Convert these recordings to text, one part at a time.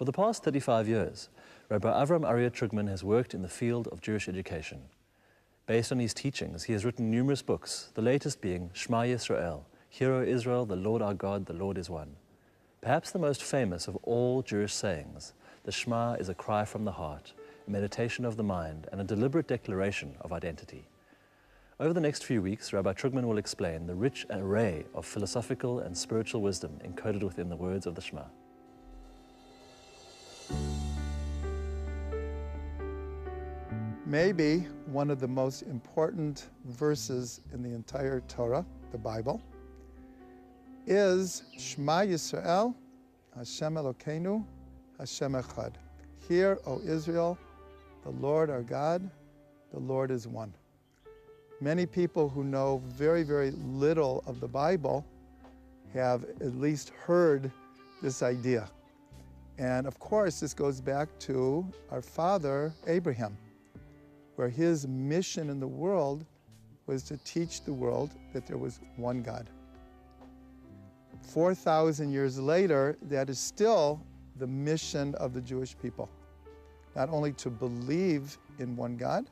For the past 35 years, Rabbi Avram Aryeh Trugman has worked in the field of Jewish education. Based on his teachings, he has written numerous books, the latest being Shema Yisrael, Hear, O Israel, the Lord our God, the Lord is one. Perhaps the most famous of all Jewish sayings, the Shema is a cry from the heart, a meditation of the mind, and a deliberate declaration of identity. Over the next few weeks, Rabbi Trugman will explain the rich array of philosophical and spiritual wisdom encoded within the words of the Shema. Maybe one of the most important verses in the entire Torah, the Bible, is Shema Yisrael, Hashem Elokeinu, Hashem Echad. Hear, O Israel, the Lord our God, the Lord is one. Many people who know very, very little of the Bible have at least heard this idea. And of course, this goes back to our father, Abraham, where his mission in the world was to teach the world that there was one God. 4,000 years later, that is still the mission of the Jewish people. Not only to believe in one God,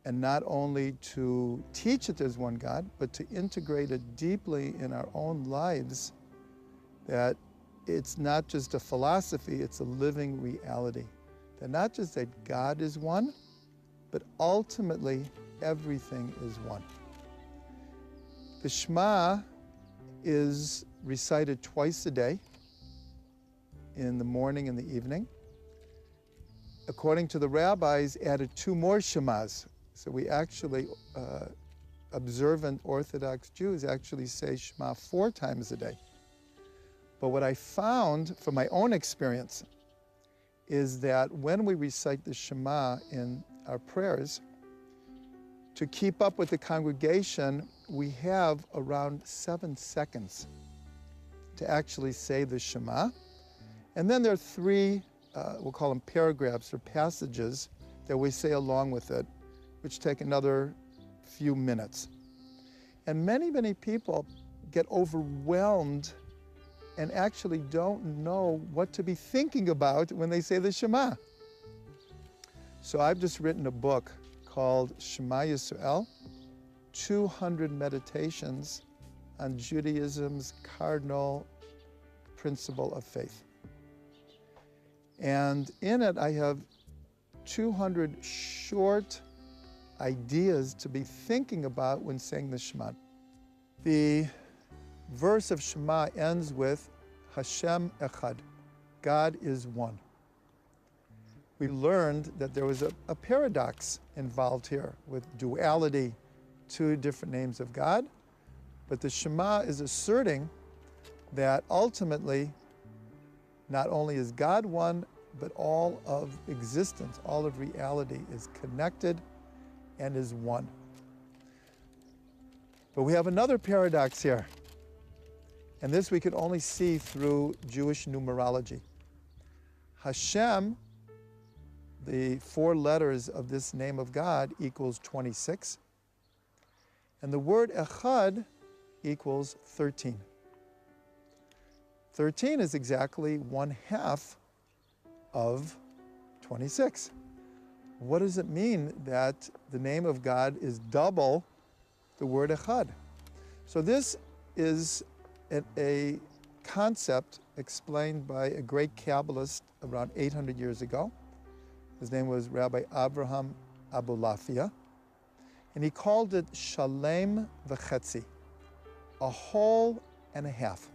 and not only to teach that there's one God, but to integrate it deeply in our own lives, that it's not just a philosophy, it's a living reality. That not just that God is one, but ultimately everything is one. The Shema is recited twice a day, in the morning and the evening. According to the rabbis, added 2 more Shemas. So we actually, observant Orthodox Jews actually say Shema 4 times a day. But what I found from my own experience is that when we recite the Shema in our prayers, to keep up with the congregation, we have around 7 seconds to actually say the Shema. And then there are 3, we'll call them paragraphs or passages that we say along with it, which take another few minutes. And many, many people get overwhelmed and actually don't know what to be thinking about when they say the Shema. So I've just written a book called Shema Yisrael, 200 Meditations on Judaism's Cardinal Principle of Faith. And in it, I have 200 short ideas to be thinking about when saying the Shema. The verse of Shema ends with Hashem Echad, God is one. We learned that there was a paradox involved here with duality, 2 different names of God, but the Shema is asserting that ultimately not only is God one, but all of existence, all of reality is connected and is one. But we have another paradox here, and this we can only see through Jewish numerology. Hashem, the 4 letters of this name of God, equals 26, and the word Echad equals 13. 13 is exactly 1/2 of 26. What does it mean that the name of God is double the word Echad? So this is a concept explained by a great Kabbalist around 800 years ago. His name was Rabbi Abraham Abulafia, and he called it Shalem V'Chetzi, a whole and a half.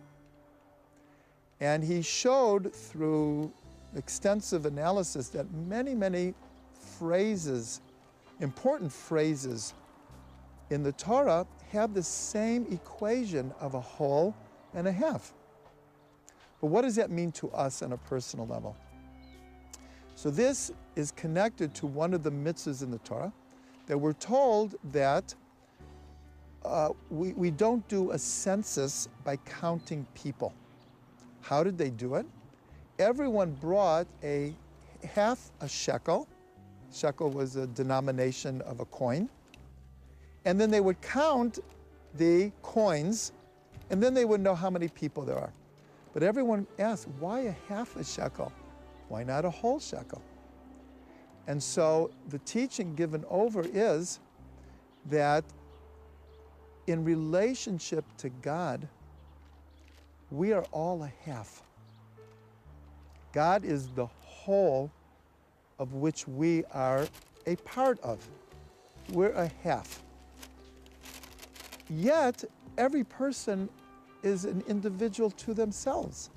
And he showed through extensive analysis that many, many phrases, important phrases in the Torah have the same equation of a whole and a half. But what does that mean to us on a personal level? So this is connected to one of the mitzvahs in the Torah, that we're told that we don't do a census by counting people. How did they do it? Everyone brought a half a shekel. Shekel was a denomination of a coin. And then they would count the coins, and then they would know how many people there are. But everyone asks, why a half a shekel? Why not a whole shekel? And so the teaching given over is that in relationship to God, we are all a half. God is the whole of which we are a part of. We're a half. Yet, every person is an individual to themselves,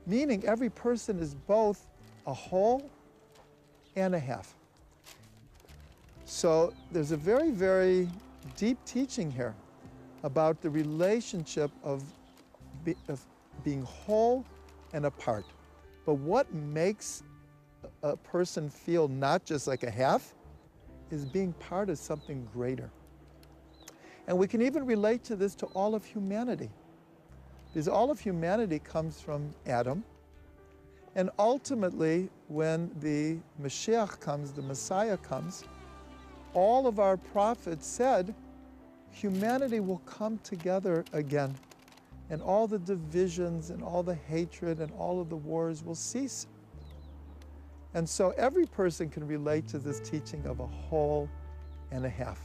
meaning every person is both a whole and a half. So there's a very, very deep teaching here about the relationship of being whole and a part. But what makes a person feel not just like a half is being part of something greater. And we can even relate to this to all of humanity, because all of humanity comes from Adam. And ultimately, when the Mashiach comes, the Messiah comes, all of our prophets said humanity will come together again, and all the divisions and all the hatred and all of the wars will cease. And so every person can relate to this teaching of a whole and a half.